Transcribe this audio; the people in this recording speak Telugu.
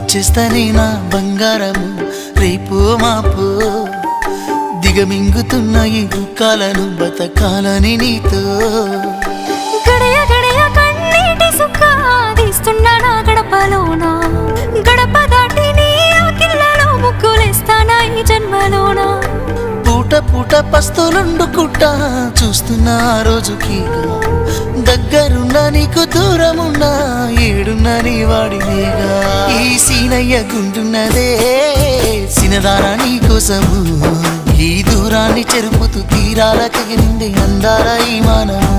వచ్చేస్తానే నా బంగారము రేపు మాపు దిగమింగుతున్న ఈ దుఃఖాలను బతకాలని నీతో గడయ గడయ కన్నీటి సుఖ తీస్తున్నా నా గడపలోనా గడప దాటి నీ ఆకిళ్ళలో ముగ్గులేస్తానా ఈ జన్మలోనా పూట పూట పస్తులుండుకుంటా చూస్తున్నా ఆ రోజుకి దగ్గరున్నా నీకు దూరమున్నా ఏడున్నా నీ వాడినేగా ఈ సీనయ్య గుంటున్నదే సినదారా నీ కోసము ఈ దూరాన్ని చెరుపుతూ తీరాల తెగినింది అందాల ఈ మానము